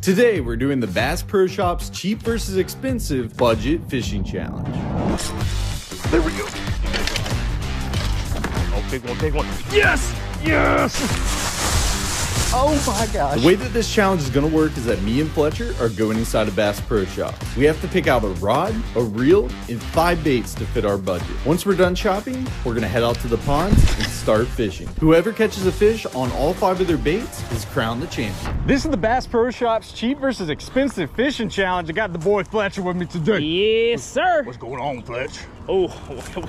Today we're doing the Bass Pro Shops cheap versus expensive budget fishing challenge. There we go. Oh, big one, big one. Yes! Yes! Oh my gosh. The way that this challenge is going to work is that me and Fletcher are going inside a Bass Pro Shop. We have to pick out a rod, a reel, and 5 baits to fit our budget. Once we're done shopping, we're going to head out to the ponds and start fishing. Whoever catches a fish on all 5 of their baits is crowned the champion. This is the Bass Pro Shops cheap versus expensive fishing challenge. I got the boy Fletcher with me today. Yes, sir. What's going on, Fletch? Oh,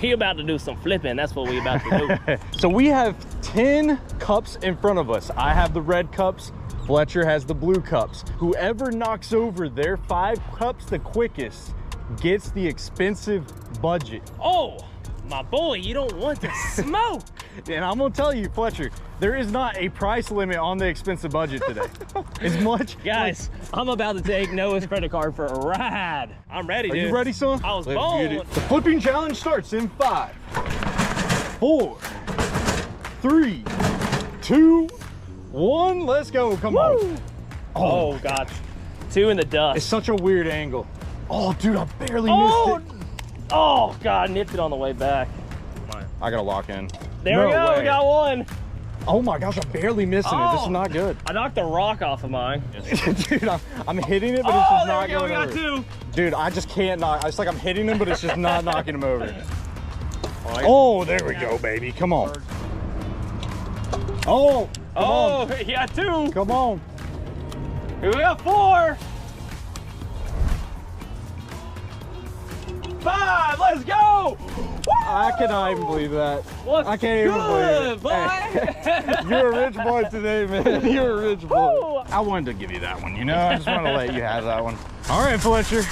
we about to do some flipping. That's what we about to do. So we have 10 cups in front of us. I have the red cups. Fletcher has the blue cups. Whoever knocks over their 5 cups the quickest gets the expensive budget. Oh, my boy, you don't want to smoke. And I'm gonna tell you, Fletcher, there is not a price limit on the expensive budget today. As much. Guys, I'm about to take Noah's credit card for a ride. I'm ready, dude. Are you ready, son? I was Let's born. get it. The flipping challenge starts in 5, 4, 3, 2, 1. Let's go. Come on. Oh, God. 2 in the dust. It's such a weird angle. Oh, dude, I barely missed it. Oh, God, nipped it on the way back. I gotta lock in. There we go. way. We got one. Oh my gosh, I'm barely missing it. This is not good. I knocked the rock off of mine. Dude, I'm hitting it, but it's just not going over. We got 2. Dude, I just can't knock. It's like I'm hitting him, but it's just not knocking him over. Oh, there we go, baby. Come on. Oh, come on. He got 2. Come on. Here we got 4. 5. Let's go. I cannot even believe that. What's I can't even believe it. boy? Hey, you're a rich boy today, man. You're a rich boy. I wanted to give you that one, you know? I just want to let you have that one. All right, Fletcher.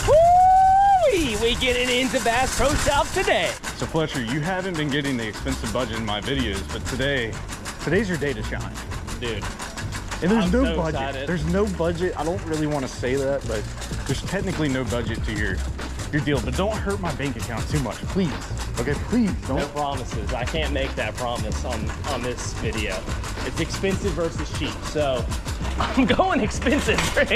Woo! We getting into Bass Pro Shop today. So, Fletcher, you haven't been getting the expensive budget in my videos, but today's your day to shine. Dude. And there's I'm no so budget. excited. There's no budget. I don't really want to say that, but there's technically no budget to your deal. But don't hurt my bank account too much, please. Okay, please don't. No promises. I can't make that promise on this video. It's expensive versus cheap, so I'm going expensive. There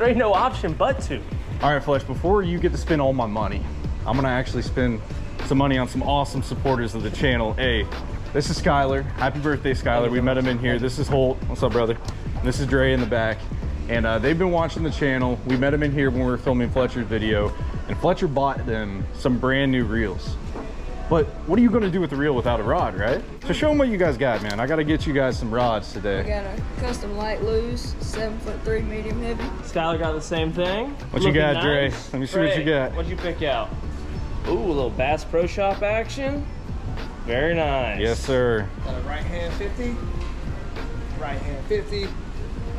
ain't no option but to. All right, Fletch, before you get to spend all my money, I'm gonna actually spend some money on some awesome supporters of the channel. Hey, this is Skylar. Happy birthday, Skylar. We met him in here. This is Holt. What's up, brother? And this is Dre in the back. And they've been watching the channel. We met him in here when we were filming Fletcher's video, and Fletcher bought them some brand new reels. But what are you gonna do with the reel without a rod, right? So show them what you guys got, man. I gotta get you guys some rods today. I got a custom light loose, 7'3" medium heavy. Skylar got the same thing. What you got, Dre? Let me see what you got. What'd you pick out? Ooh, a little Bass Pro Shop action. Very nice. Yes, sir. Got a right hand 50, right hand 50,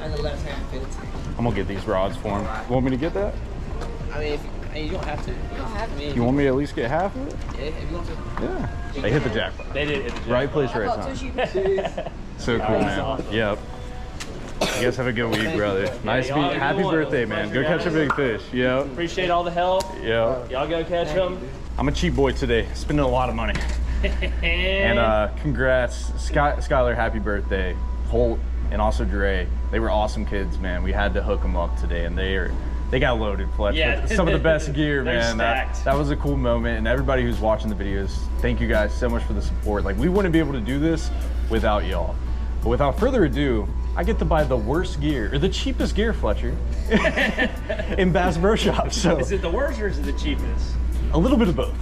and a left hand 50. I'm gonna get these rods for him. Right. Want me to get that? I mean, you don't have to. You don't have to. You want me to at least get half of it? Yeah, if you want to. Yeah. They hit the jackpot. They did hit the jackpot. Right place, I right bought time. 2 sheep. So cool, man. awesome. Yep. You guys have a good week, brother. Nice to y'all meet you. have a Happy good one. birthday, man. Go catch a big fish. Yep. Appreciate all the help. Yep. Y'all go catch them. I'm a cheap boy today, spending a lot of money. And congrats, Skylar, happy birthday. Holt and also Dre, they were awesome kids, man. We had to hook them up today, and they got loaded, Fletch, Yeah. with some of the best gear, They're man. That was a cool moment, and everybody who's watching the videos, thank you guys so much for the support. Like, we wouldn't be able to do this without y'all. But without further ado, I get to buy the worst gear, or the cheapest gear, Fletcher, in Bass Pro Shop. So Is it the worst or is it the cheapest? a little bit of both.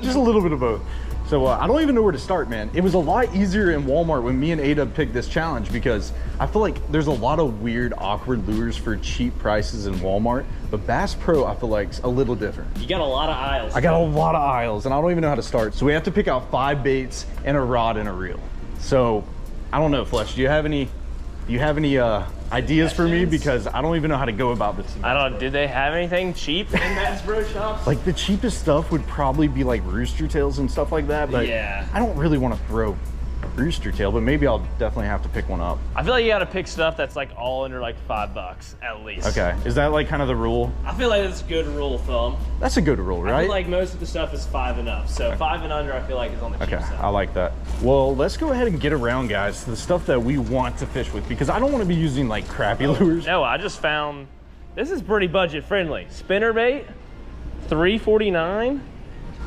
Just a little bit of both. So I don't even know where to start, man. It was a lot easier in Walmart when me and Ada picked this challenge, because I feel like there's a lot of weird, awkward lures for cheap prices in Walmart. But Bass Pro, I feel like, is a little different. You got a lot of aisles. I got a lot of aisles, and I don't even know how to start. So we have to pick out 5 baits and a rod and a reel. So I don't know, Fletch, do you have any ideas for me? Because I don't even know how to go about this. Did they have anything cheap in Bass Pro Shops? Like, the cheapest stuff would probably be like rooster tails and stuff like that, but Yeah. I don't really want to throw rooster tail, but maybe I'll definitely have to pick one up. I feel like you gotta pick stuff that's like all under like $5 at least. Okay, is that like kind of the rule? I feel like that's a good rule of thumb. That's a good rule, right? I feel like most of the stuff is 5 and up. So 5 and under, I feel like is on the cheap side. I like that. Well, let's go ahead and get around, guys, to the stuff that we want to fish with, because I don't want to be using like crappy lures. No, I just found, this is pretty budget friendly. Spinnerbait, $3.49.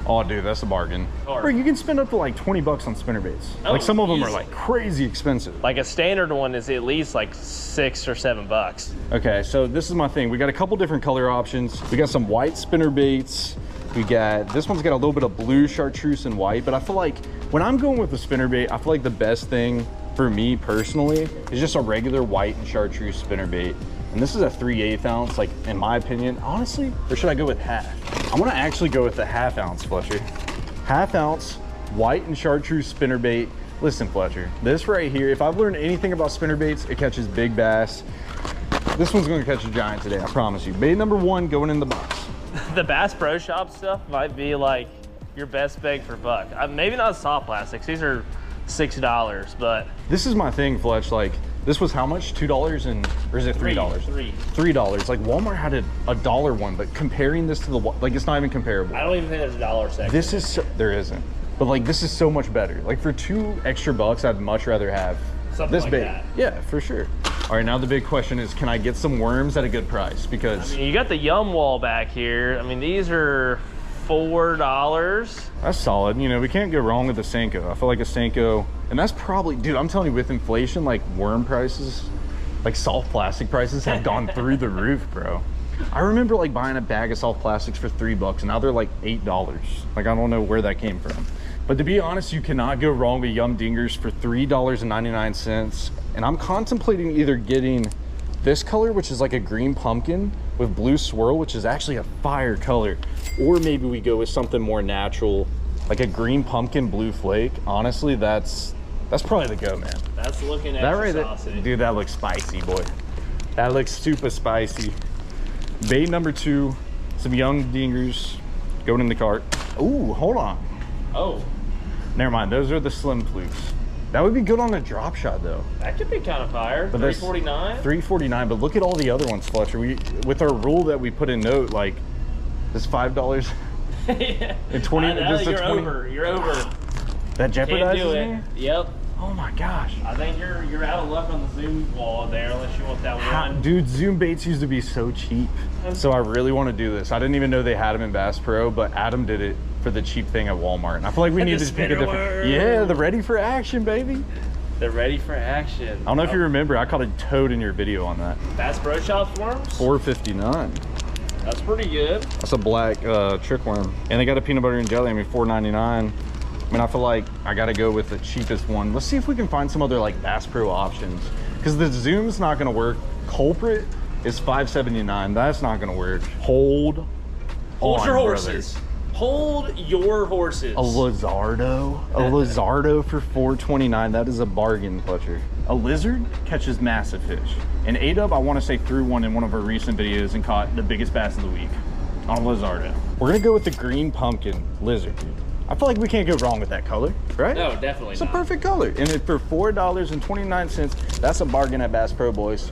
Oh, dude, that's a bargain. Bro, you can spend up to like 20 bucks on spinnerbaits. Oh, like some of them easy. are like crazy expensive. Like a standard one is at least like $6 or $7. Okay, so this is my thing. We got a couple different color options. We got some white spinnerbaits. We got, this one's got a little bit of blue chartreuse and white, but I feel like when I'm going with the spinnerbait, I feel like the best thing for me personally is just a regular white and chartreuse spinnerbait. And this is a 3/8 ounce, like in my opinion, honestly, or should I go with half? I'm gonna actually go with the ½ ounce, Fletcher. ½ ounce, white and chartreuse spinnerbait. Listen, Fletcher, this right here, if I've learned anything about spinnerbaits, it catches big bass. This one's gonna catch a giant today, I promise you. Bait number 1 going in the box. The Bass Pro Shop stuff might be like your best bag for buck. Maybe not soft plastics, these are $6, but. This is my thing, Fletch, like, this was how much? $2 and, or is it $3? $3. Like Walmart had a dollar one, but comparing this to the, like it's not even comparable. I don't even think there's a dollar section. This is, so, there isn't. But like, this is so much better. Like for $2 extra, I'd much rather have something this like bait. That. Yeah, for sure. All right, now the big question is, can I get some worms at a good price? Because I mean, you got the Yum Wall back here. I mean, these are $4. That's solid. You know, we can't go wrong with a Senko. I feel like a Senko, and that's probably, dude, I'm telling you, with inflation, like worm prices, like soft plastic prices have gone through the roof, bro. I remember like buying a bag of soft plastics for $3 and now they're like $8. Like, I don't know where that came from. But to be honest, you cannot go wrong with Yum Dingers for $3.99. And I'm contemplating either getting this color, which is like a green pumpkin with blue swirl, which is actually a fire color, or maybe we go with something more natural, like a green pumpkin blue flake. Honestly, that's probably the go, man. That's looking at that right saucy. Dude, that looks spicy, boy. That looks super spicy. Bait number 2, some Young Dingers going in the cart. Ooh, hold on. Oh, never mind, those are the slim flukes. That would be good on a drop shot though. that could be kind of fire. But $3.49. $3.49, but look at all the other ones, Fletcher. With our rule that we put in note, like this $5 Yeah. and 20. I know, this is you're 20. over. You're over. That Can't do jeopardizes me. it. Yep. Oh my gosh. I think you're out of luck on the Zoom wall there, unless you want that one. Dude, Zoom baits used to be so cheap. So I really want to do this. I didn't even know they had them in Bass Pro, but Adam did it for the cheap thing at Walmart. And I feel like we need to pick a different. worm. Yeah, the ready for action, baby. They're ready for action. I don't know if you remember, I caught a toad in your video on that. Bass Pro Shop's worms? $4.59. That's pretty good. That's a black trick worm. And they got a peanut butter and jelly, I mean $4.99. I mean, I feel like I gotta go with the cheapest one. Let's see if we can find some other like Bass Pro options. Because the Zoom's not gonna work. Culprit is $5.79. That's not gonna work. Hold on, your horses. brother. Hold your horses. A Lizardo? A Lizardo for $4.29. That is a bargain, Fletcher. A lizard catches massive fish. And A-Dub, I want to say, threw one in one of our recent videos and caught the biggest bass of the week on a Lizardo. We're gonna go with the green pumpkin lizard. I feel like we can't go wrong with that color, right? No, definitely It's not. a perfect color. And it, for $4.29, that's a bargain at Bass Pro, boys.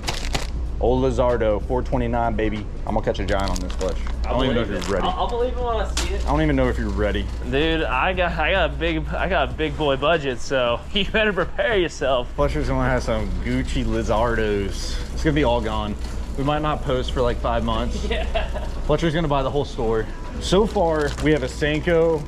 Old Lizardo, $4.29, baby. I'm gonna catch a giant on this Fletch. I don't even know if you're ready. I'll believe it when I see it. I don't even know if you're ready. Dude, I got a big boy budget, so you better prepare yourself. Fletcher's gonna have some Gucci Lizardos. It's gonna be all gone. We might not post for like 5 months. Yeah. Fletcher's gonna buy the whole store. So far, we have a Senko,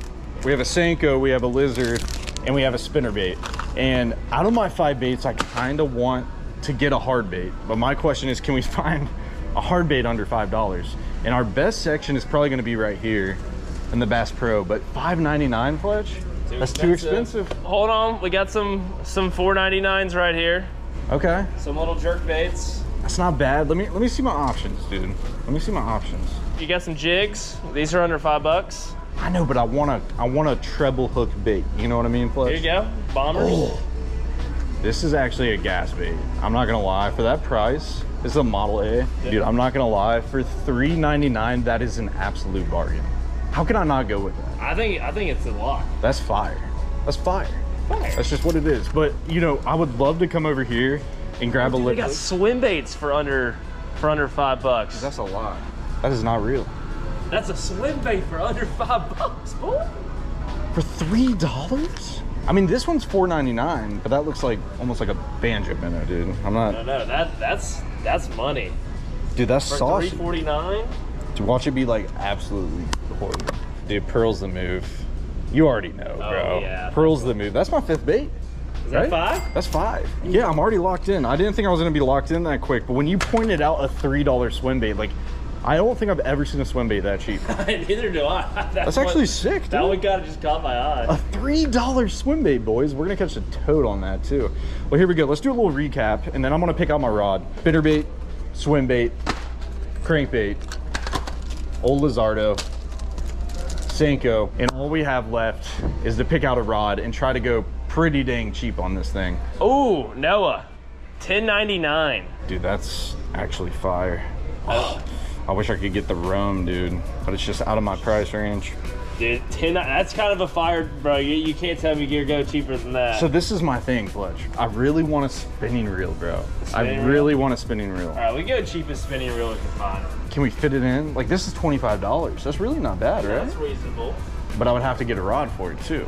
we have a lizard, and we have a spinnerbait. And out of my 5 baits, I kinda want to get a hard bait. But my question is, can we find a hard bait under $5? And our best section is probably gonna be right here in the Bass Pro, but $5.99, Fletch? That's too expensive. Hold on, we got some $4.99s right here. Okay. Some little jerk baits. That's not bad. Let me see my options, dude. Let me see my options. You got some jigs. These are under $5. I know, but I want a treble hook bait. You know what I mean, Fletch? Here you go, bombers. Oh. This is actually a gas bait. I'm not gonna lie, for that price, this is a Model A. Dude, I'm not gonna lie, for $3.99, that is an absolute bargain. How can I not go with that? I think it's a lock. That's fire. That's fire. Fire. That's just what it is. But you know, I would love to come over here and grab a They liquid. got swim baits for under $5. That's a lot. That is not real. That's a swim bait for under $5, boy. For $3? I mean, this one's $4.99, but that looks like almost like a banjo minnow, dude. I'm not. No, that's money. Dude, that's For saucy. $3.49. To watch it be like absolutely horrible. Dude, pearl's the move. You already know, bro. Yeah. Pearl's the move. That's my 5th bait. Is that 5? That's 5. Yeah, I'm already locked in. I didn't think I was gonna be locked in that quick, but when you pointed out a $3 swim bait, like, I don't think I've ever seen a swim bait that cheap. Neither do I. That's actually sick, dude. That one kind of just caught my eye. A $3 swim bait, boys. We're gonna catch a toad on that too. Well, here we go. Let's do a little recap, and then I'm gonna pick out my rod. Bitter bait, swim bait, crankbait, old Lizardo, Senko, and all we have left is to pick out a rod and try to go pretty dang cheap on this thing. Ooh, Noah, $10.99. Dude, that's actually fire. Oh, I wish I could get the Rome, dude, but it's just out of my price range. Dude, that's kind of a fire, bro. You can't tell me you're go cheaper than that. So this is my thing, Fletch. I really want a spinning reel, bro. Spinning I reel? really want a spinning reel. All right, we go cheapest spinning reel we can find. Can we fit it in? Like, this is $25. That's really not bad, right? That's reasonable. But I would have to get a rod for it too.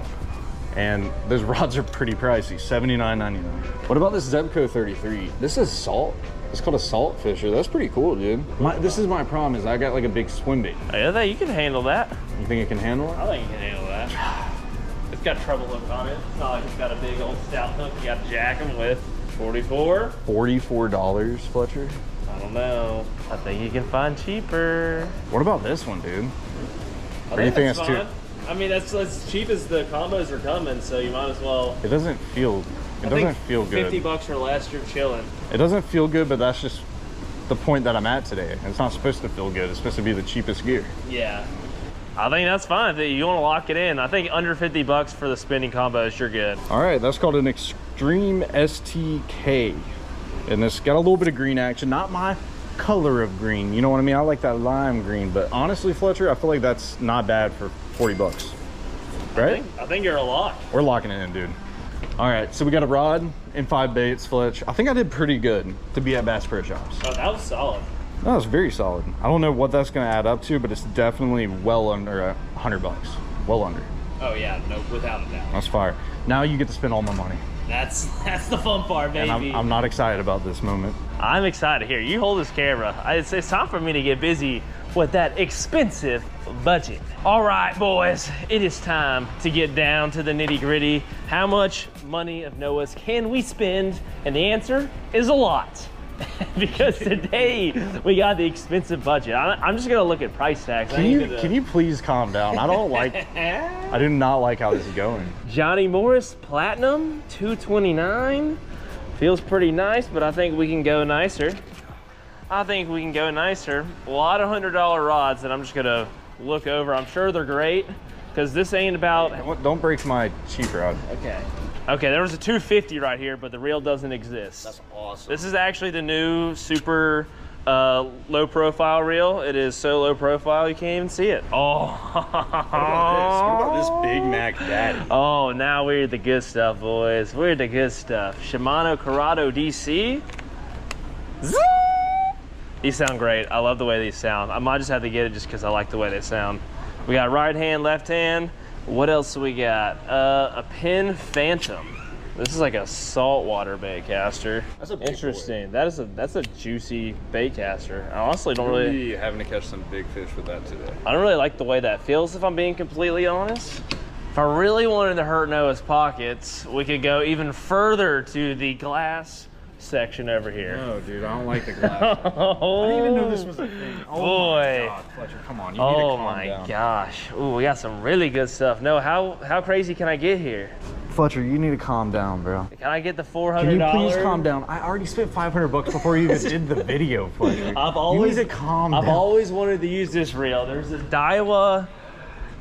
And those rods are pretty pricey, $79.99. What about this Zebco 33? This is salt. It's called a salt fisher. That's pretty cool, dude. This is my problem is I got like a big swim bait. Yeah, you can handle that. You think it can handle it? I think you can handle that. It's got treble hook on it. It's not like it's got a big old stout hook you got to jack them with. 44? $44, Fletcher? I don't know. I think you can find cheaper. What about this one, dude? I Or you think that's that's too? fine. I mean, that's as cheap as the combos are coming, so you might as well. It doesn't feel. It I doesn't think feel good. $50 or less, you're chilling. It doesn't feel good, but that's just the point that I'm at today. It's not supposed to feel good. It's supposed to be the cheapest gear. Yeah. I think that's fine. If you want to lock it in, I think under $50 for the spinning combos, you're good. All right, that's called an Extreme STK. And it's got a little bit of green action. Not my color of green. You know what I mean? I like that lime green. But honestly, Fletcher, I feel like that's not bad for $40. Right? I think you're a lock. We're locking it in, dude. All right, so we got a rod and 5 baits, Fletch. I think I did pretty good to be at Bass Pro Shops. Oh, that was solid. That was very solid. I don't know what that's gonna add up to, but it's definitely well under $100. Well under. Oh yeah, no, without a doubt. That's fire. Now you get to spend all my money. That's the fun part, baby. And I'm not excited about this moment. I'm excited. Here, you hold this camera. It's time for me to get busy with that expensive budget. All right, boys, it is time to get down to the nitty gritty. How much money of Noah's can we spend? And the answer is a lot. Because today we got the expensive budget. I'm just gonna look at price tags. Can you please calm down? I don't like, I do not like how this is going. Johnny Morris Platinum, $229. Feels pretty nice, but I think we can go nicer. I think we can go nicer. A lot of $100 rods that I'm just gonna look over. I'm sure they're great, because this ain't about... Don't break my cheap rod. Okay. Okay, there was a 250 right here, but the reel doesn't exist. That's awesome. This is actually the new super low profile reel. It is so low profile you can't even see it. Oh. What about this Big Mac Daddy? Oh, now we're the good stuff, boys. We're the good stuff. Shimano Corrado DC. These sound great. I love the way these sound. I might just have to get it just because I like the way they sound. We got right hand, left hand. What else do we got? A PENN Phantom. This is like a saltwater bait caster. That's a big interesting. That's a juicy bait caster. I honestly don't really. Having to catch some big fish with that today. I don't really like the way that feels, if I'm being completely honest. If I really wanted to hurt Noah's pockets, we could go even further to the glass section over here. No, dude, I don't like the glass. I didn't even know this was a thing. Oh boy. My God, Fletcher, come on, you need to Oh calm my down. gosh. Ooh, we got some really good stuff. No, how crazy can I get here? Fletcher, you need to calm down, bro. Can I get the $400? Can you please calm down? I already spent $500 before you even did the video, Fletcher. You need to calm down. I've always wanted to use this reel. There's this Daiwa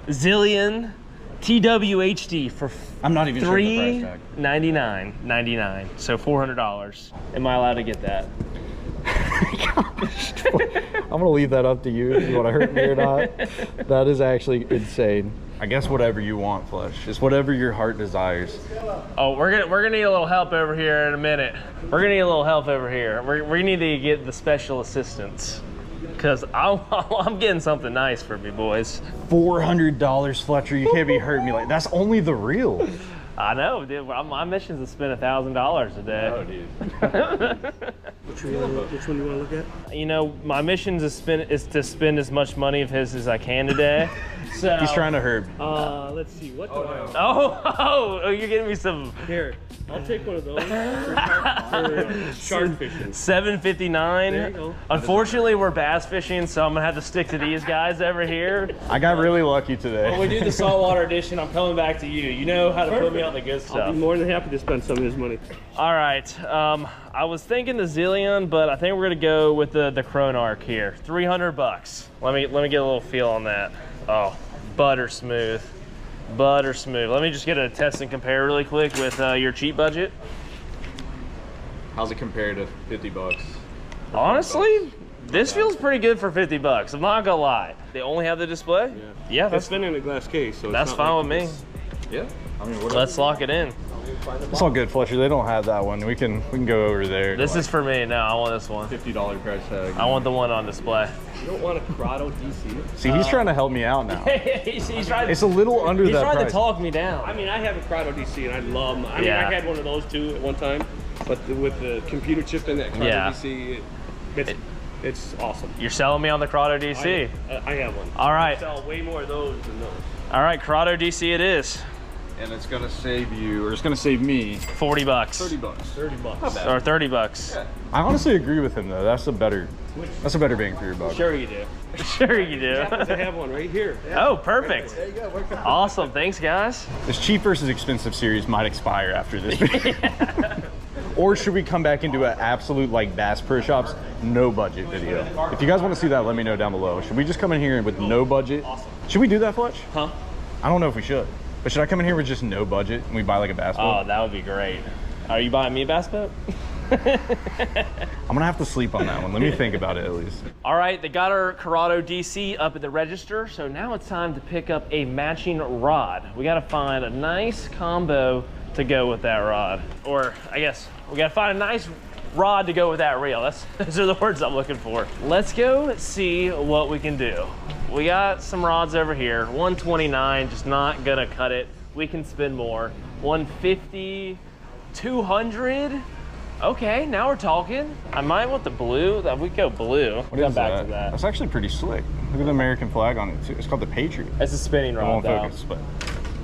Zillion TWHD for I'm not even sure the price tag. $399.99. So $400. Am I allowed to get that? I'm gonna leave that up to you if you want to hurt me or not. That is actually insane. I guess whatever you want, Flesh. It's whatever your heart desires. Oh, we're gonna need a little help over here in a minute. We're gonna need a little help over here. We need to get the special assistants, because I'm getting something nice for me, boys. $400, Fletcher. You can't be hurting me like that's only the reel. I know, dude. My mission's to spend $1,000 a day. Oh, dude. Which one do you want to look at? You know, my mission is to spend as much money of his as I can today. So He's trying to hurt me. Let's see. What do I? Oh, you're getting me some. Here, I'll take one of those for shark fishing. $7.59. There you go. Unfortunately, we're bass fishing, so I'm gonna have to stick to these guys over here. I got really lucky today. When we do the saltwater edition, I'm coming back to you. You know how to put me on the good I'll stuff. be more than happy to spend some of his money. All right. I was thinking the Zillion, but I think we're gonna go with the Chronarch here. $300. Let me get a little feel on that. Oh, butter smooth. Butter smooth. Let me just get a test and compare really quick with your cheap budget. How's it compared to 50 bucks? Honestly, this feels pretty good for 50 bucks. I'm not gonna lie. They only have the display? Yeah, It's that's been in a glass case, so that's it's fine not with like me. Yeah. I mean, Let's lock it in. It's all good, Fletcher. They don't have that one. We can go over there. This is for me. No, I want this one. $50 price tag. I want the one on display. You don't want a Corrado DC? See, he's trying to help me out now. he's trying. It's a little under He's that trying price. to talk me down. I mean, I have a Corrado DC and I love them. I mean, Yeah. I had one of those too at one time, but with the computer chip in that Corrado Yeah. DC, it's awesome. You're selling me on the Corrado DC. I have one. All right. I sell way more of those than those. All right, Corrado DC it is. And it's gonna save you, or it's gonna save me 40 bucks. 30 bucks. 30 bucks. Not bad. Or 30 bucks. Yeah. I honestly agree with him though. That's a better bang for your buck. Sure you do. Sure you do. I have one right here. Oh, perfect. There you go. Awesome. Thanks, guys. This cheap versus expensive series might expire after this video. Or should we come back into an absolute like Bass Pro Shops no budget video? If you guys want to see that, let me know down below. Should we just come in here with no budget? Awesome. Should we do that, Fletch? Huh? I don't know if we should. But should I come in here with just no budget and we buy like a bass boat? Oh, that would be great. Are you buying me a bass boat? I'm gonna have to sleep on that one. Let me think about it at least. All right, they got our Corrado DC up at the register, so now it's time to pick up a matching rod. We gotta find a nice combo to go with that rod. Or I guess we gotta find a nice rod to go with that reel. Those are the words I'm looking for. Let's go see what we can do. We got some rods over here. 129, just not gonna cut it. We can spend more. 150, 200. Okay, now we're talking. I might want the blue. We go blue. What Come is back that? to that. That's actually pretty slick. Look at the American flag on it too. It's called the Patriot. It's a spinning It rod won't though. focus, but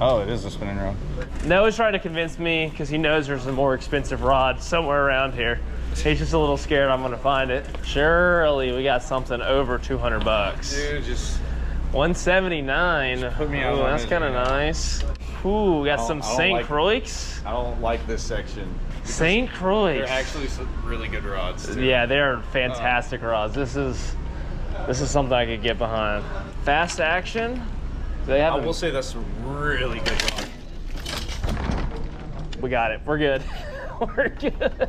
oh, it is a spinning rod. Noah's trying to convince me because he knows there's a more expensive rod somewhere around here. He's just a little scared I'm gonna find it. Surely we got something over 200 bucks. Dude, just 179. put me out Ooh, on that's it, kind of man. nice. Ooh, we got some I don't St. like- Croix. I don't like this section. St. Croix. They're actually some really good rods too. Yeah, they're fantastic rods. This is something I could get behind. Fast action. They have. I will say that's a really good rod. We got it. We're good. We're good.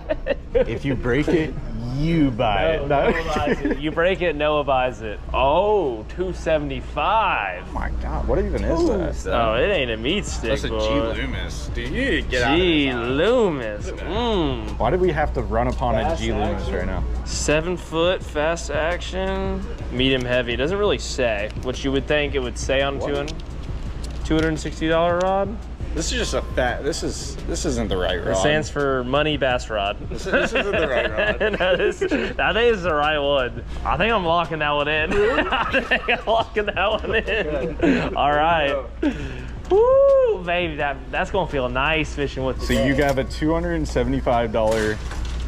If you break it, you buy it. Noah buys it. You break it, Noah buys it. Oh, 275. Oh my God, what even is that? Oh, it ain't a meat stick, That's a G boy. Loomis. Dude, you need to get out of G this. Loomis. Mmm. Why did we have to run upon a Fast G Loomis action. right now? 7 foot fast action, medium heavy. It doesn't really say, which you would think it would say on a $260 rod. This is just a fat. This isn't the right rod. It stands for money bass rod. This isn't the right rod. No, I think it's the right one. I think I'm locking that one in. I think I'm locking that one in. All right. Woo, baby, that's gonna feel nice fishing with So you got a $275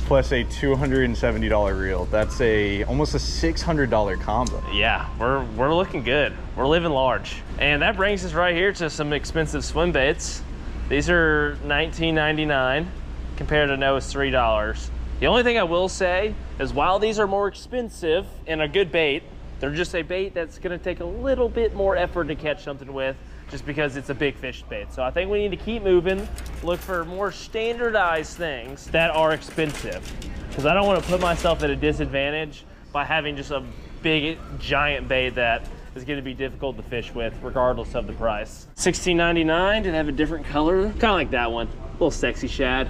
plus a $270 reel. That's almost a $600 combo. Yeah, we're looking good. We're living large. And that brings us right here to some expensive swim baits. These are $19.99 compared to Noah's $3. The only thing I will say is while these are more expensive and a good bait, they're just a bait that's gonna take a little bit more effort to catch something with just because it's a big fish bait. So I think we need to keep moving, look for more standardized things that are expensive. Because I don't want to put myself at a disadvantage by having just a big, giant bait that is going to be difficult to fish with, regardless of the price. $16.99. Did it have a different color? Kind of like that one. A little sexy shad.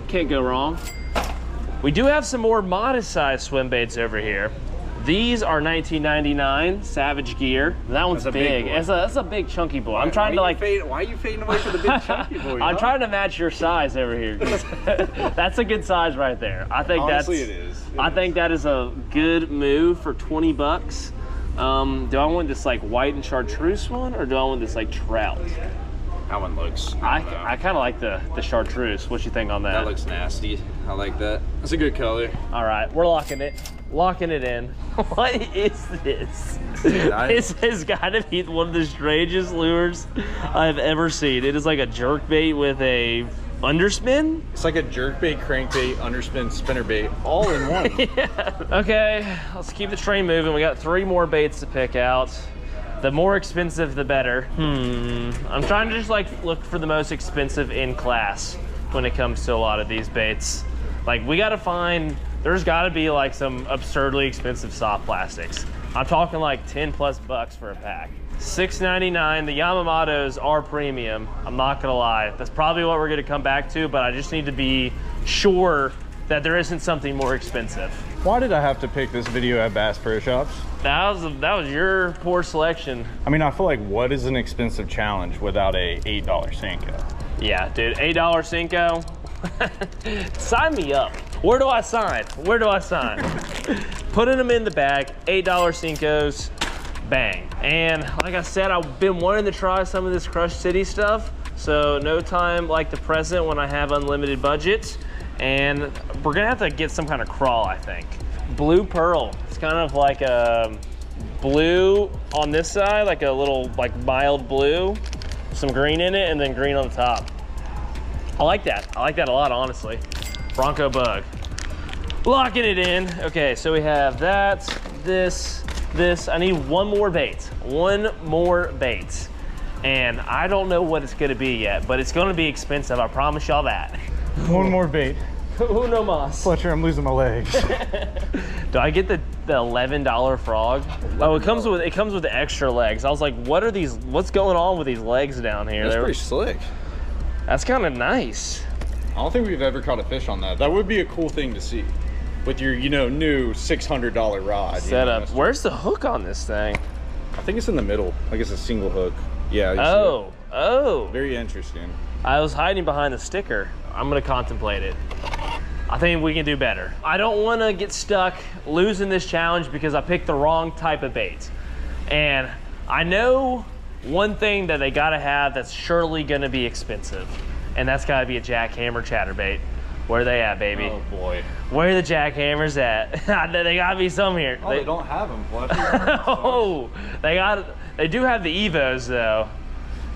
Can't go wrong. We do have some more modest size swim baits over here. These are $19.99 Savage Gear. That one's big. That's a big chunky boy. I'm trying to like. Why are you fading away from the big chunky boy? I'm trying to match your size over here. That's a good size right there. I think honestly, it is. I think that is a good move for 20 bucks. Do I want this like white and chartreuse one, or do I want this like trout? That one looks. I kind of like the chartreuse. What you think on that? That looks nasty. I like that. That's a good color. All right, we're locking it in. What is this? This has got to be one of the strangest lures I've ever seen. It is like a jerkbait with a underspin. It's like a jerkbait, crankbait, underspin, spinnerbait, all in one. Yeah. Okay, let's keep the train moving. We got 3 more baits to pick out. The more expensive, the better. I'm trying to just like look for the most expensive in class when it comes to a lot of these baits. Like we gotta find, there's gotta be like some absurdly expensive soft plastics. I'm talking like 10 plus bucks for a pack. $6.99, the Yamamotos are premium. I'm not gonna lie. That's probably what we're gonna come back to, but I just need to be sure that there isn't something more expensive. Why did I have to pick this video at Bass Pro Shops? That was your poor selection. I mean, I feel like what is an expensive challenge without a $8 Senko? Yeah, dude, $8 Cinco. Sign me up. Where do I sign? Where do I sign? Putting them in the bag, $8 Cincos, bang. And like I said, I've been wanting to try some of this Crush City stuff. So no time like the present when I have unlimited budget. And we're gonna have to get some kind of crawl, I think. Blue Pearl. It's kind of like a blue on this side, like a little like mild blue, some green in it, and then green on the top. I like that. I like that a lot, honestly. Bronco Bug. Locking it in. Okay, so we have that, this. I need one more bait. One more bait. And I don't know what it's gonna be yet, but it's gonna be expensive. I promise y'all that. One more bait. Uno mas. Fletcher, I'm losing my legs. Do I get the $11 frog? Oh, it comes with the extra legs. I was like, what are these? What's going on with these legs down here? That's pretty slick. That's kind of nice. I don't think we've ever caught a fish on that. That would be a cool thing to see with your, new $600 rod. Setup. Where's the hook on this thing? I think it's in the middle. Like it's a single hook. Yeah. Oh. Very interesting. I was hiding behind the sticker. I'm gonna contemplate it. I think we can do better. I don't wanna get stuck losing this challenge because I picked the wrong type of bait. And I know one thing that they gotta have that's surely gonna be expensive, and that's gotta be a jackhammer chatterbait. Where are they at, baby? Oh boy. Where are the jackhammers at? They gotta be some here. Oh, they don't have them, Fletcher. Oh, they do have the Evos though.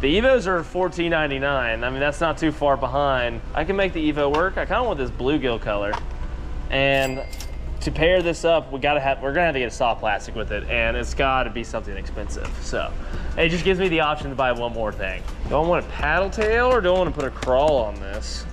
The Evos are $14.99. I mean, that's not too far behind. I can make the Evo work. I kind of want this bluegill color. And to pair this up, we're gonna have to get a soft plastic with it, and it's gotta be something expensive. So it just gives me the option to buy one more thing. Do I want a paddle tail or do I want to put a crawl on this?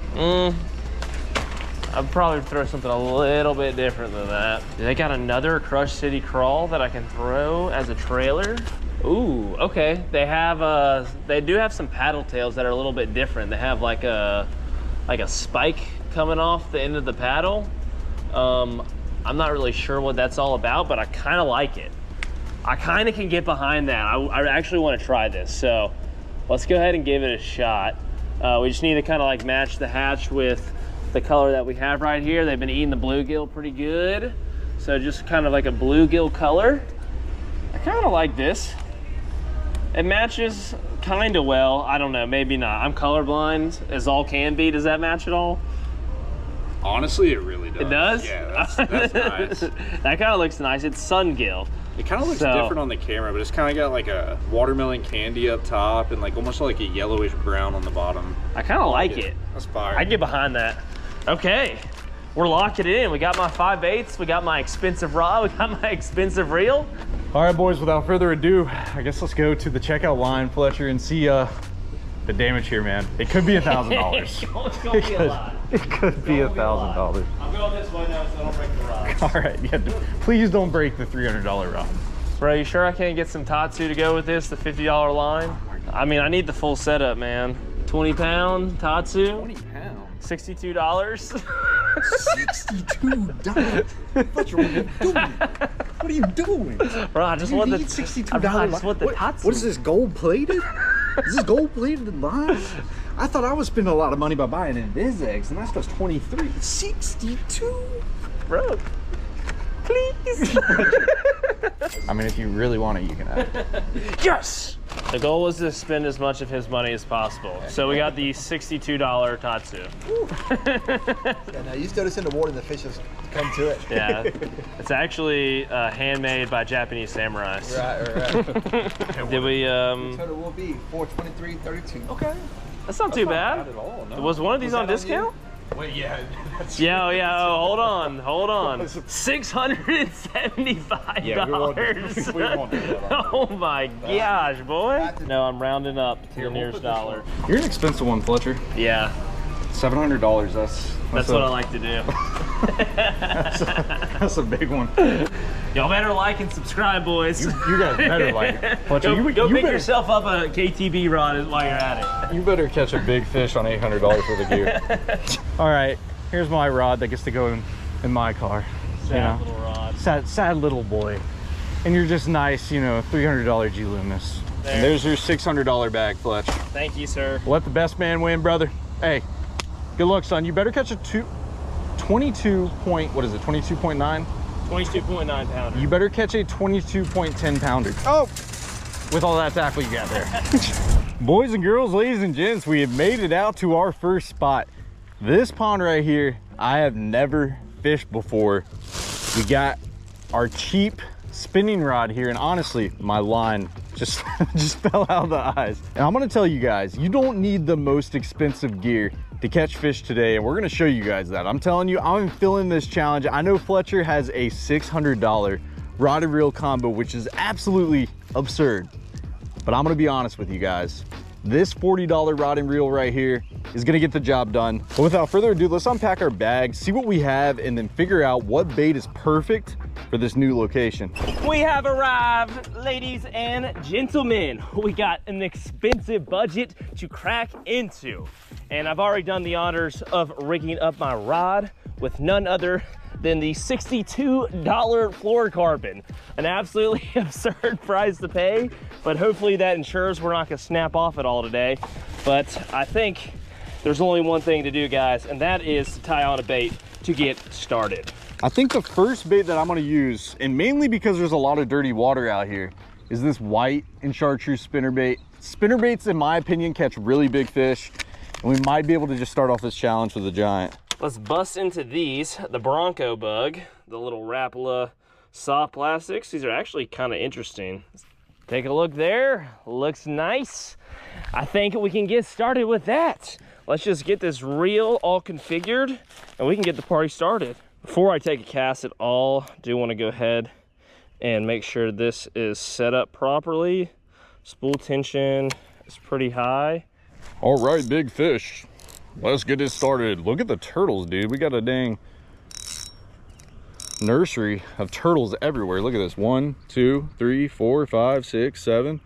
I'd probably throw something a little bit different than that. They got another Crush City crawl that I can throw as a trailer. Ooh, okay. They do have some paddle tails that are a little bit different. They have like a spike coming off the end of the paddle. I'm not really sure what that's all about, but I kind of like it. I kind of can get behind that. I actually want to try this, so let's go ahead and give it a shot. We just need to kind of like match the hatch with the color that we have right here. They've been eating the bluegill pretty good, so just kind of like a bluegill color. I kind of like this. It matches kind of well. I don't know, maybe not. I'm colorblind as all can be. Does that match at all? Honestly, it really does. It does? Yeah, that's nice. That kind of looks nice. It's sungill. It kind of looks different on the camera, but it's kind of got like a watermelon candy up top and like almost like a yellowish brown on the bottom. I kind of like it. That's fire. I get behind that. Okay, we're locking it in. We got my 5 baits. We got my expensive rod. We got my expensive reel. All right, boys, without further ado, I guess let's go to the checkout line, Fletcher, and see the damage here, man. It could be $1,000. It's gonna be a lot. It could be $1,000. I'm going this way now so I don't break the rod. All right, yeah, please don't break the $300 rod. Bro, you sure I can't get some Tatsu to go with this, the $50 line? I mean, I need the full setup, man. 20-pound Tatsu. 20 pounds. $62. $62. Fletcher, what are you doing? What are you doing? Bro, I just want the $62. Bro, I just want the Tatsu. What is this, gold plated? Is this gold plated line? I thought I was spending a lot of money by buying in Vizex, and that stuff's 23. 62. Bro, please. I mean, if you really want it, you can have it. Yes! The goal was to spend as much of his money as possible. So we got the $62 Tatsu. Yeah, now you throw this in the water and the fish will come to it. Yeah, it's actually handmade by Japanese samurais. Right. Did we, Total will be $423.32. Okay. That's not too bad. Not at all, no. Was one of these on discount? Wait, yeah. That's Yeah, oh, hold on. $675. Yeah, we won't do that. Oh my gosh, boy. No, I'm rounding up to the nearest dollar. You're an expensive one, Fletcher. Yeah, $700. That's what I like to do. That's a big one. Y'all better like and subscribe, boys. You guys better like it. Fletcher, Go pick better, yourself up a KTB rod while you're at it. You better catch a big fish on $800 for the gear. All right, here's my rod that gets to go in my car. Sad little rod. Sad little boy. And you're just nice, you know, $300 G Loomis. And there's your $600 bag, Fletch. Thank you, sir. Let the best man win, brother. Hey, good luck, son. You better catch a 22 point, what is it, 22.9? 22.9 pounder. You better catch a 22.10 pounder. Oh, with all that tackle you got there. Boys and girls, ladies and gents, we have made it out to our first spot. This pond right here, I have never fished before. We got our cheap spinning rod here, and honestly, my line just fell out of the eyes. And I'm gonna tell you guys, you don't need the most expensive gear to catch fish today, and we're gonna show you guys that. I'm telling you, I'm feeling this challenge. I know Fletcher has a $600 rod and reel combo, which is absolutely absurd. But I'm gonna be honest with you guys. This $40 rod and reel right here is gonna get the job done. But without further ado, let's unpack our bag, see what we have, and then figure out what bait is perfect for this new location. We have arrived, ladies and gentlemen. We got an expensive budget to crack into. And I've already done the honors of rigging up my rod with none other than the $62 fluorocarbon. An absolutely absurd price to pay, but hopefully that ensures we're not gonna snap off at all today. But I think there's only one thing to do, guys, and that is to tie on a bait to get started. I think the first bait that I'm gonna use, and mainly because there's a lot of dirty water out here, is this white and chartreuse spinnerbait. Spinnerbaits, in my opinion, catch really big fish, and we might be able to just start off this challenge with a giant. Let's bust into these, the Bronco bug, the little Rapala soft plastics. These are actually kind of interesting. Take a look there, looks nice. I think we can get started with that. Let's just get this reel all configured and we can get the party started. Before I take a cast at all, I do want to go ahead and make sure this is set up properly. Spool tension is pretty high. All right, big fish. Let's get it started. Look at the turtles, dude. We got a dang nursery of turtles everywhere. Look at this. 1, 2, 3, 4, 5, 6, 7.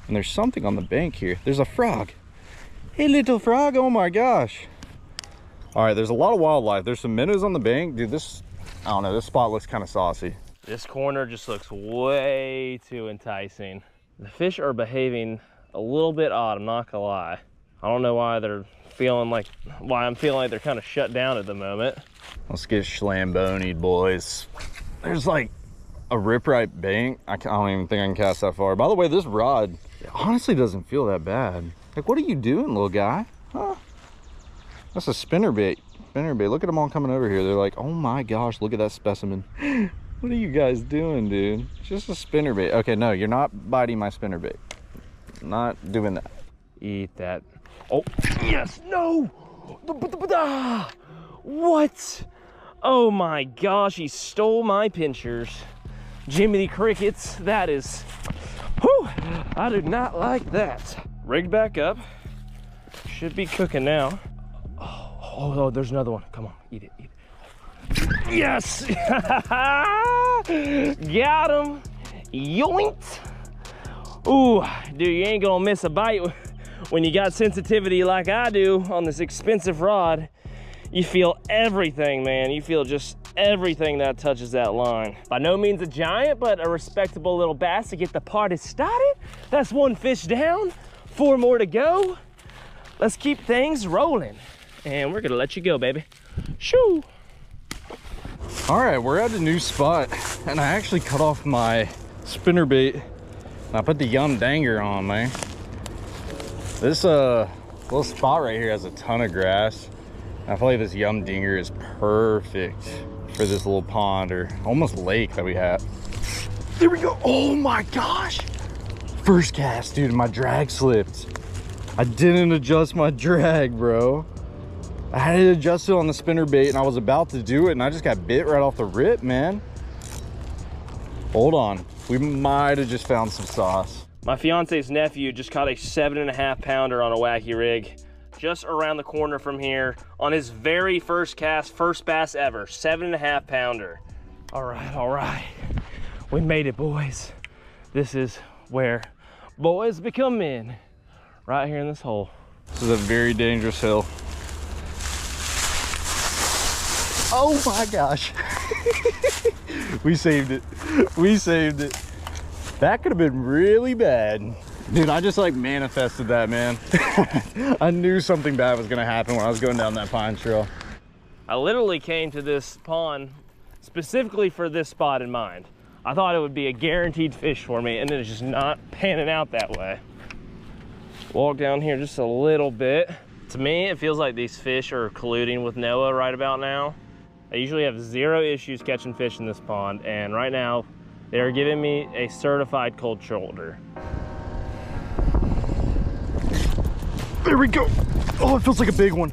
And there's something on the bank here. There's a frog. Hey, little frog. Oh my gosh. All right, there's a lot of wildlife. There's some minnows on the bank. Dude, this, I don't know, this spot looks kind of saucy. This corner just looks way too enticing. The fish are behaving a little bit odd, I'm not gonna lie. I don't know why I'm feeling like they're kind of shut down at the moment. Let's get schlambonied, boys. There's like a riprap bank. I don't even think I can cast that far. By the way, this rod honestly doesn't feel that bad. Like, what are you doing, little guy? Huh? That's a spinnerbait. Look at them all coming over here. They're like, oh my gosh, look at that specimen. What are you guys doing, dude? It's just a spinnerbait. Okay, no, you're not biting my spinnerbait. Not doing that. Eat that. Oh, yes, no! What? Oh my gosh, he stole my pinchers. Jiminy Crickets, that is, whew, I do not like that. Rigged back up. Should be cooking now. Oh, there's another one. Come on, eat it. Yes! Got him! Yoink! Ooh, dude, you ain't gonna miss a bite when you got sensitivity like I do on this expensive rod. You feel everything, man. You feel just everything that touches that line. By no means a giant, but a respectable little bass to get the party started. That's one fish down, 4 more to go. Let's keep things rolling. And we're gonna let you go, baby. Shoo! All right, we're at a new spot, and I actually cut off my spinner bait. I put the Yum Danger on, man. This little spot right here has a ton of grass. I feel like this Yum Dinger is perfect for this little pond or almost lake that we have. There we go. Oh my gosh. First cast, dude, my drag slipped. I didn't adjust my drag, bro. I had to adjust it on the spinner bait and I was about to do it and I just got bit right off the rip, man. Hold on. We might have just found some sauce. My fiance's nephew just caught a 7.5 pounder on a wacky rig just around the corner from here on his very first cast, first bass ever, 7.5 pounder. All right. We made it, boys. This is where boys become men, right here in this hole. This is a very dangerous hill. Oh my gosh. We saved it. We saved it. That could have been really bad. Dude, I just like manifested that, man. I knew something bad was gonna happen when I was going down that pine trail. I literally came to this pond specifically for this spot in mind. I thought it would be a guaranteed fish for me, and it's just not panning out that way. Walk down here just a little bit. To me, it feels like these fish are colluding with Noah right about now. I usually have 0 issues catching fish in this pond, and right now, they are giving me a certified cold shoulder. There we go. Oh, it feels like a big one.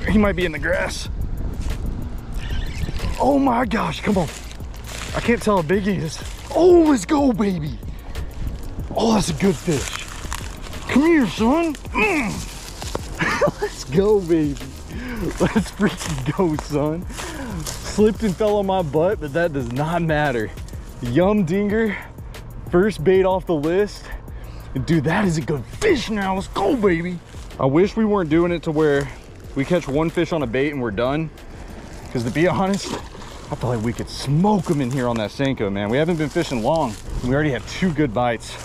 He might be in the grass. Oh my gosh, come on. I can't tell how big he is. Oh, let's go, baby. Oh, that's a good fish. Come here, son. Let's go, baby. Let's freaking go, son. Slipped and fell on my butt, but that does not matter. Yum Dinger, first bait off the list. Dude, that is a good fish now. Let's go, baby. I wish we weren't doing it to where we catch one fish on a bait and we're done. Because to be honest, I feel like we could smoke them in here on that Senko, man. We haven't been fishing long. We already have 2 good bites.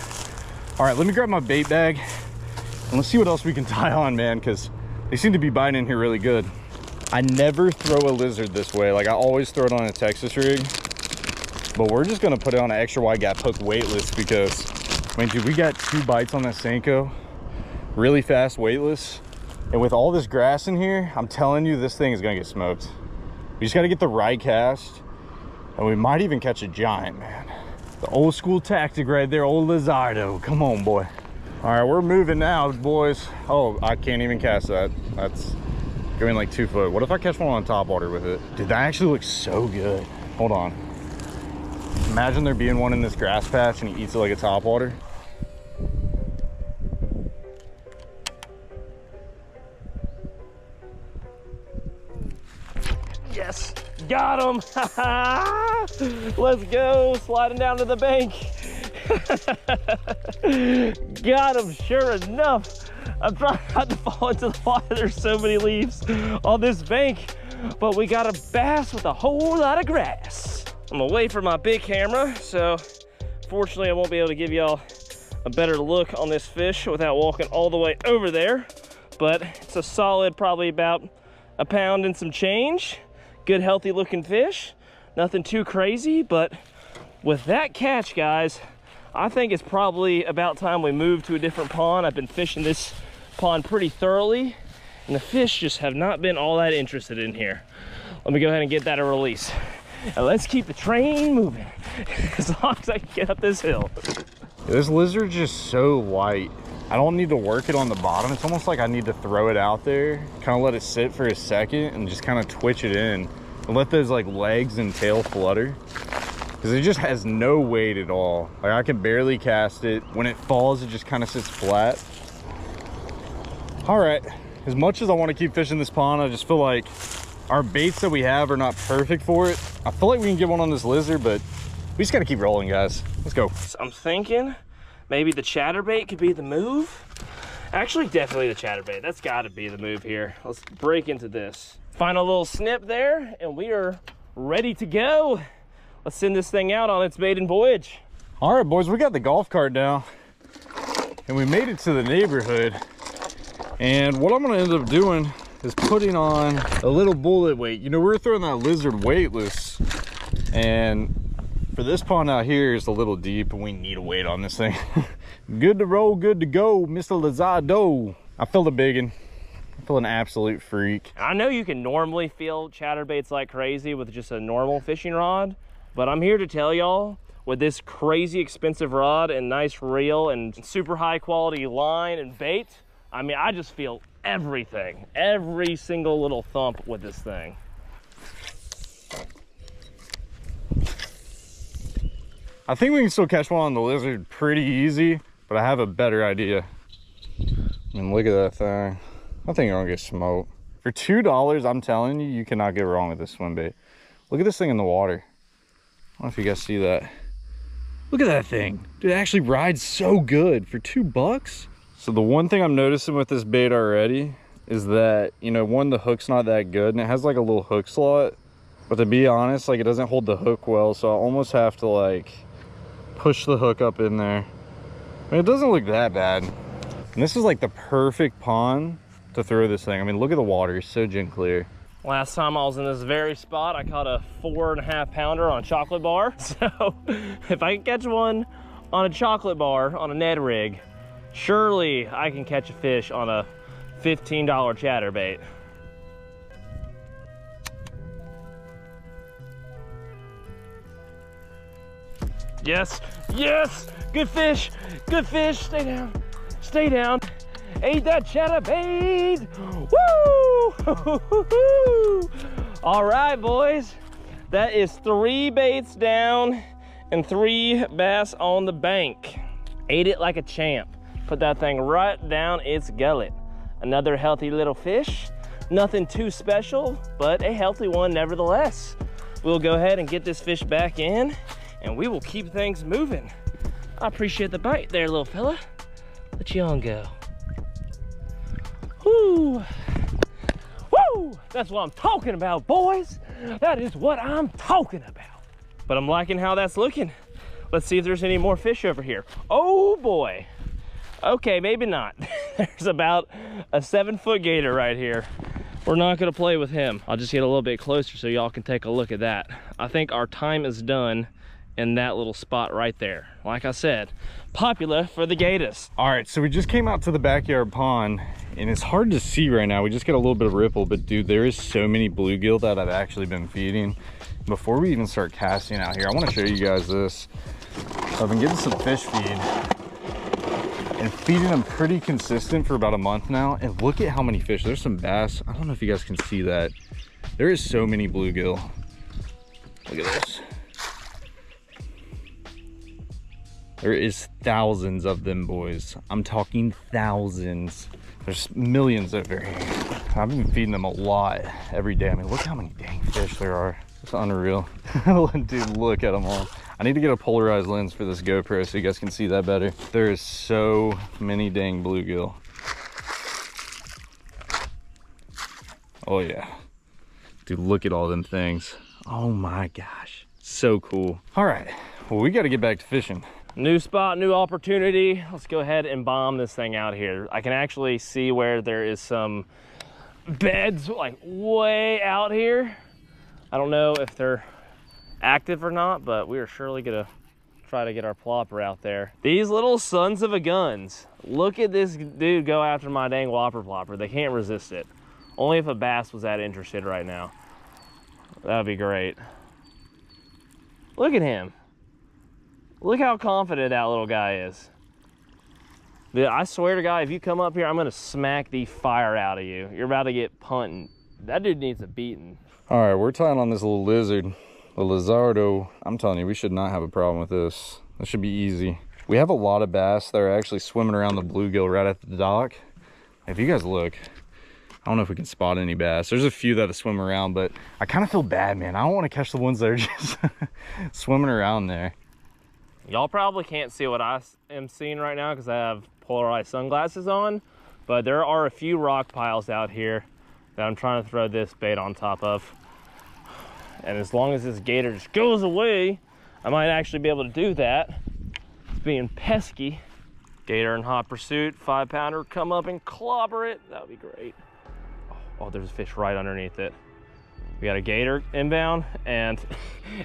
All right, let me grab my bait bag and let's see what else we can tie on, man, because they seem to be biting in here really good. I never throw a lizard this way. Like, I always throw it on a Texas rig, but we're just gonna put it on an extra wide gap hook weightless because, I mean, dude, we got 2 bites on that Senko, really fast weightless. And with all this grass in here, I'm telling you, this thing is gonna get smoked. We just gotta get the right cast, and we might even catch a giant, man. The old school tactic right there, old Lizardo. Come on, boy. All right, we're moving now, boys. Oh, I can't even cast that. That's going like 2 foot. What if I catch one on top water with it? Dude, that actually looks so good. Hold on. Imagine there being one in this grass patch and he eats it like a topwater. Yes, got him. Let's go, sliding down to the bank. Got him, sure enough. I'm trying not to fall into the water. There's so many leaves on this bank, but we got a bass with a whole lot of grass. I'm away from my big camera, so fortunately I won't be able to give y'all a better look on this fish without walking all the way over there, but it's a solid, probably about a pound and some change. Good, healthy looking fish. Nothing too crazy, but with that catch, guys, I think it's probably about time we move to a different pond. I've been fishing this pond pretty thoroughly, and the fish just have not been all that interested in here. Let me go ahead and get that a release. And let's keep the train moving as long as I can get up this hill. This lizard's just so light. I don't need to work it on the bottom. It's almost like I need to throw it out there, kind of let it sit for a second and just kind of twitch it in and let those like legs and tail flutter, because it just has no weight at all. Like, I can barely cast it. When it falls, it just kind of sits flat. All right, as much as I want to keep fishing this pond, I just feel like our baits that we have are not perfect for it. I feel like we can get one on this lizard, but We just gotta keep rolling, guys. Let's go. I'm thinking maybe the chatterbait could be the move. Actually, definitely the chatterbait. That's gotta be the move here. Let's break into this. Final little snip there, and we are ready to go. Let's send this thing out on its maiden voyage. All right, boys, we got the golf cart now, and we made it to the neighborhood. And what I'm gonna end up doing is putting on a little bullet weight. You know, we're throwing that lizard weightless, and for this pond out here is a little deep, and we need a weight on this thing. Good to roll, good to go, Mr. Lizardo. I feel the biggin. I feel an absolute freak. I know you can normally feel chatterbaits like crazy with just a normal fishing rod, but I'm here to tell y'all, with this crazy expensive rod and nice reel and super high quality line and bait, I mean, I just feel everything, every single little thump with this thing. I think we can still catch one on the lizard pretty easy, but I have a better idea. I mean, look at that thing. I think I'm gonna get smoked. For $2, I'm telling you, you cannot go wrong with this swim bait. Look at this thing in the water. I don't know if you guys see that. Look at that thing. Dude, it actually rides so good for $2. So the one thing I'm noticing with this bait already is that, you know, one, the hook's not that good, and it has like a little hook slot, but to be honest, like, it doesn't hold the hook well, so I almost have to like push the hook up in there. I mean, it doesn't look that bad. And this is like the perfect pond to throw this thing. I mean, look at the water, it's so gin clear. Last time I was in this very spot, I caught a 4.5 pounder on a chocolate bar. So if I can catch one on a chocolate bar on a Ned rig, surely I can catch a fish on a $15 chatterbait. Yes, yes, good fish, stay down, stay down. Ate that chatterbait, woo! All right, boys, that is 3 baits down and 3 bass on the bank. Ate it like a champ. Put that thing right down its gullet. Another healthy little fish. Nothing too special, but a healthy one nevertheless. We'll go ahead and get this fish back in, and we will keep things moving. I appreciate the bite there, little fella. Let you on go. Woo! Woo! That's what I'm talking about, boys. That is what I'm talking about. But I'm liking how that's looking. Let's see if there's any more fish over here. Oh boy. Okay, maybe not. There's about a 7-foot gator right here. We're not gonna play with him. I'll just get a little bit closer so y'all can take a look at that. I think our time is done in that little spot right there. Like I said, popular for the gators. All right, so we just came out to the backyard pond, and it's hard to see right now. We just get a little bit of ripple, but dude, there is so many bluegill that I've actually been feeding. Before we even start casting out here, I wanna show you guys this. So I've been getting some fish feed and feeding them pretty consistent for about a month now, and look at how many fish. There's some bass. I don't know if you guys can see that. There is so many bluegill. Look at this. There is thousands of them, boys. I'm talking thousands. There's millions over here. I've been feeding them a lot every day. I mean, look how many dang fish there are. It's unreal. Dude, look at them all. I need to get a polarized lens for this GoPro so you guys can see that better. There is so many dang bluegill. Oh yeah. Dude, look at all them things. Oh my gosh. So cool. All right, well, we got to get back to fishing. New spot, new opportunity. Let's go ahead and bomb this thing out here. I can actually see where there is some beds like way out here. I don't know if they're active or not, but we are surely gonna try to get our plopper out there. These little sons of a guns. Look at this dude go after my dang whopper plopper. They can't resist it. Only if a bass was that interested right now. That'd be great. Look at him. Look how confident that little guy is. Dude, I swear to God, if you come up here, I'm gonna smack the fire out of you. You're about to get punting. That dude needs a beating. All right, we're tying on this little lizard, the Lizardo. I'm telling you, we should not have a problem with this. This should be easy. We have a lot of bass that are actually swimming around the bluegill right at the dock. If you guys look, I don't know if we can spot any bass. There's a few that swim around, but I kind of feel bad, man. I don't want to catch the ones that are just swimming around there. Y'all probably can't see what I am seeing right now because I have polarized sunglasses on, but there are a few rock piles out here that I'm trying to throw this bait on top of. And as long as this gator just goes away, I might actually be able to do that. It's being pesky. Gator in hot pursuit, 5-pounder, come up and clobber it. That would be great. Oh, there's a fish right underneath it. We got a gator inbound and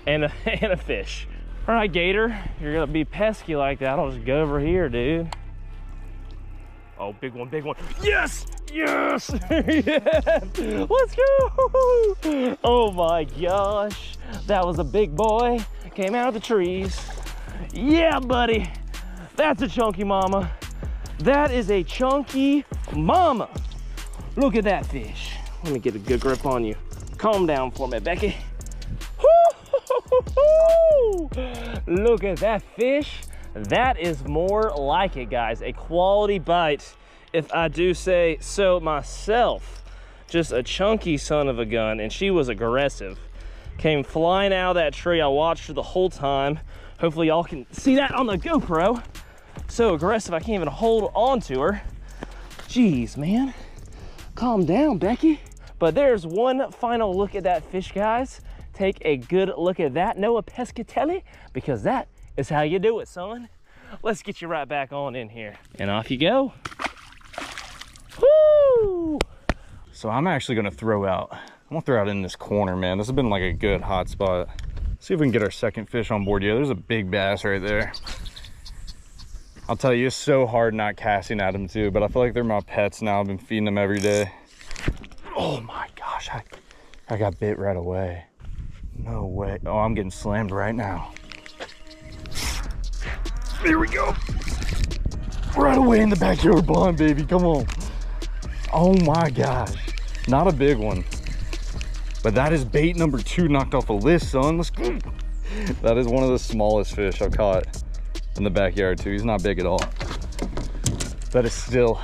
a fish. All right, gator, you're gonna be pesky like that. I'll just go over here, dude. Oh, big one, big one. Yes, yes, yes. Let's go. Oh my gosh, that was a big boy. Came out of the trees. Yeah, buddy, that's a chunky mama. That is a chunky mama. Look at that fish. Let me get a good grip on you. Calm down for me, Becky. Look at that fish. That is more like it, guys. A quality bite, if I do say so myself. Just a chunky son of a gun, and she was aggressive. Came flying out of that tree. I watched her the whole time. Hopefully y'all can see that on the GoPro. So aggressive, I can't even hold on to her. Jeez, man. Calm down, Becky. But there's one final look at that fish, guys. Take a good look at that, Noah Pescatelli, because that is how you do it, son. Let's get you right back on in here. And off you go. Woo! So I'm actually gonna throw out, I'm gonna throw out in this corner, man. This has been like a good hot spot. See if we can get our second fish on board. Yeah, there's a big bass right there. I'll tell you, it's so hard not casting at them too, but I feel like they're my pets now. I've been feeding them every day. Oh my gosh, I got bit right away. No way. Oh, I'm getting slammed right now. There we go. Right away in the backyard pond, baby. Come on. Oh my gosh. Not a big one. But that is bait number 2 knocked off the list, son. Let's go. That is one of the smallest fish I've caught in the backyard too. He's not big at all. That is still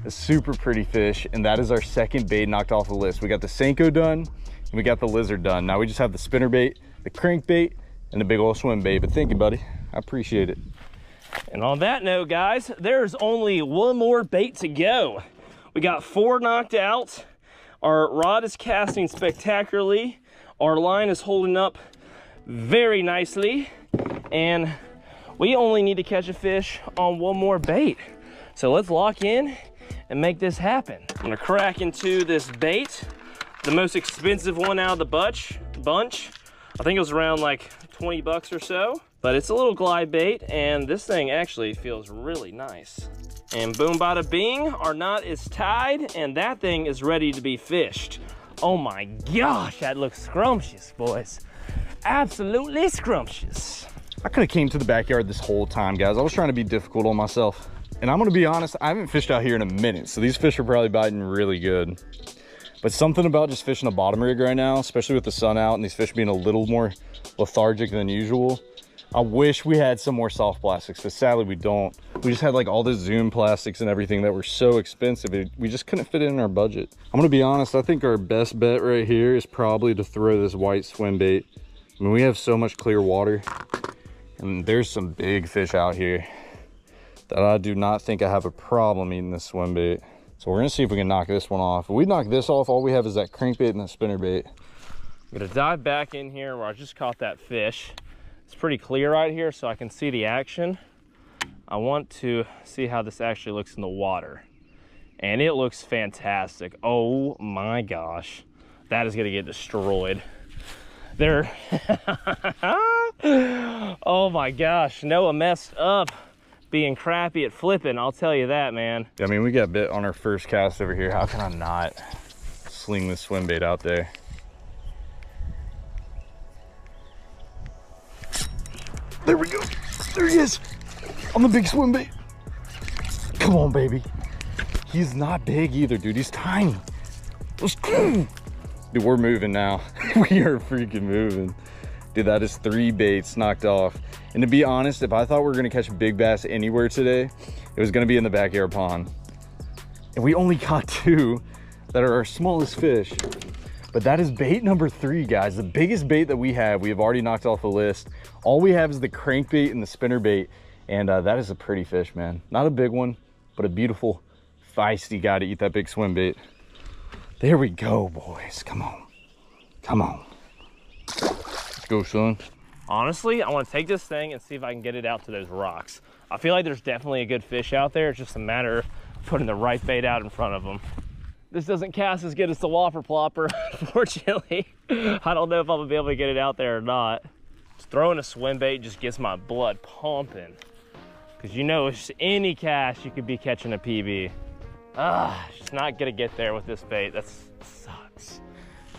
a super pretty fish, and that is our second bait knocked off the list. We got the Senko done, and we got the lizard done. Now we just have the spinner bait, the crankbait, and the big old swim bait. But thank you, buddy. I appreciate it. And on that note, guys, there's only one more bait to go. We got 4 knocked out. Our rod is casting spectacularly. Our line is holding up very nicely. And we only need to catch a fish on one more bait. So let's lock in and make this happen. I'm gonna crack into this bait, the most expensive one out of the bunch. I think it was around like 20 bucks or so, but it's a little glide bait, and this thing actually feels really nice. And boom, bada bing, our knot is tied, and that thing is ready to be fished. Oh my gosh, that looks scrumptious, boys. Absolutely scrumptious. I could have came to the backyard this whole time, guys. I was trying to be difficult on myself. And I'm gonna be honest, I haven't fished out here in a minute, so these fish are probably biting really good. But something about just fishing a bottom rig right now, especially with the sun out and these fish being a little more lethargic than usual. I wish we had some more soft plastics, but sadly we don't. We just had like all this Zoom plastics and everything that were so expensive, we just couldn't fit it in our budget. I'm gonna be honest, I think our best bet right here is probably to throw this white swim bait. I mean, we have so much clear water, and there's some big fish out here that I do not think I have a problem eating this swim bait. So we're gonna see if we can knock this one off. If we knock this off, all we have is that crankbait and that spinner bait. I'm gonna dive back in here where I just caught that fish. It's pretty clear right here, so I can see the action. I want to see how this actually looks in the water. And it looks fantastic. Oh my gosh. That is gonna get destroyed. There. Oh my gosh, Noah messed up being crappy at flipping, I'll tell you that, man. I mean, we got bit on our first cast over here. How can I not sling this swim bait out there? There we go. There he is on the big swim bait. Come on, baby. He's not big either, dude. He's tiny. Let's go. Dude, we're moving now. We are freaking moving. Dude, that is 3 baits knocked off. And to be honest, if I thought we were gonna catch a big bass anywhere today, it was gonna be in the backyard pond. And we only caught 2. that are our smallest fish. But that is bait number 3, guys. The biggest bait that we have already knocked off the list. All we have is the crankbait and the spinner bait. And that is a pretty fish, man. Not a big one, but a beautiful, feisty guy to eat that big swim bait. There we go, boys. Come on. Come on. Let's go, son. Honestly, I want to take this thing and see if I can get it out to those rocks. I feel like there's definitely a good fish out there. It's just a matter of putting the right bait out in front of them. This doesn't cast as good as the Whopper Plopper, unfortunately. I don't know if I'm gonna be able to get it out there or not. Just throwing a swim bait just gets my blood pumping. Cause you know, it's any cast you could be catching a PB. Just not gonna get there with this bait. That sucks.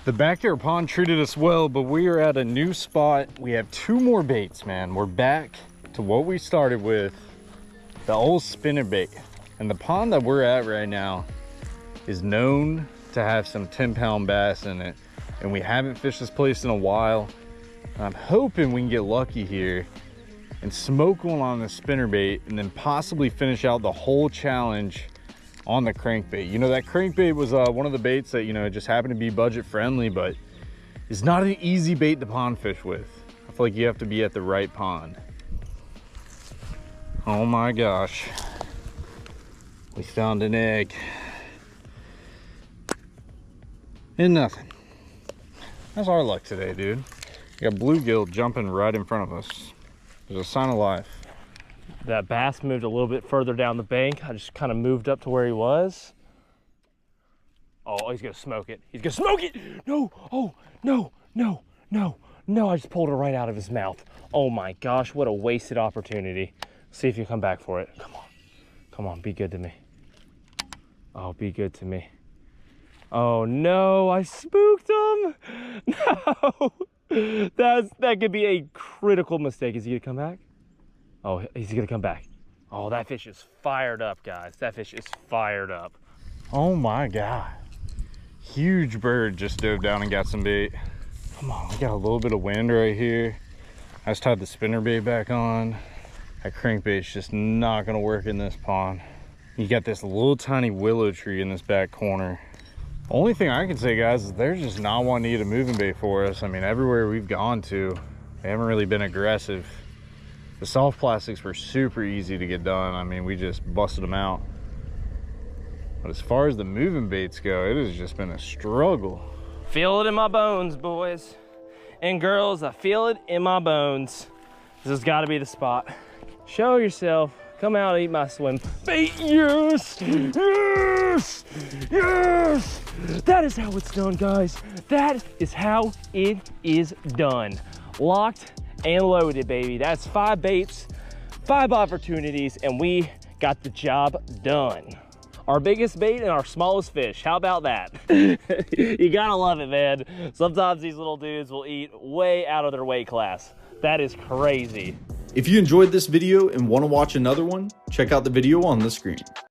The backyard pond treated us well, but we are at a new spot. We have 2 more baits, man. We're back to what we started with, the old spinner bait. And the pond that we're at right now is known to have some 10-pound bass in it. And we haven't fished this place in a while. I'm hoping we can get lucky here and smoke one on the spinner bait and then possibly finish out the whole challenge on the crankbait. You know, that crankbait was one of the baits that, you know, just happened to be budget friendly, but it's not an easy bait to pond fish with. I feel like you have to be at the right pond. Oh my gosh. We found an egg. And nothing. That's our luck today, dude. We got bluegill jumping right in front of us. There's a sign of life. That bass moved a little bit further down the bank. I just kind of moved up to where he was. Oh, he's gonna smoke it. He's gonna smoke it! No! Oh, no, no, no, no. I just pulled it right out of his mouth. Oh my gosh, what a wasted opportunity. See if you come back for it. Come on. Come on, be good to me. Oh, be good to me. Oh no, I spooked him! No! That could be a critical mistake. Is he gonna come back? Oh, he's gonna come back. Oh, that fish is fired up, guys. That fish is fired up. Oh my God. Huge bird just dove down and got some bait. Come on, we got a little bit of wind right here. I just tied the spinner bait back on. That crankbait's just not gonna work in this pond. You got this little tiny willow tree in this back corner. Only thing I can say, guys, is they're just not wanting to eat a moving bait for us. I mean, everywhere we've gone to, they haven't really been aggressive. The soft plastics were super easy to get done. I mean, we just busted them out. But as far as the moving baits go, it has just been a struggle. Feel it in my bones, boys and girls. I feel it in my bones. This has got to be the spot. Show yourself. Come out and eat my swim bait. Yes! Yes! Yes! That is how it's done, guys. That is how it is done. Locked and loaded, baby. That's 5 baits, 5 opportunities, and we got the job done. Our biggest bait and our smallest fish. How about that? You gotta love it, man. Sometimes these little dudes will eat way out of their weight class. That is crazy. If you enjoyed this video and want to watch another one, check out the video on the screen.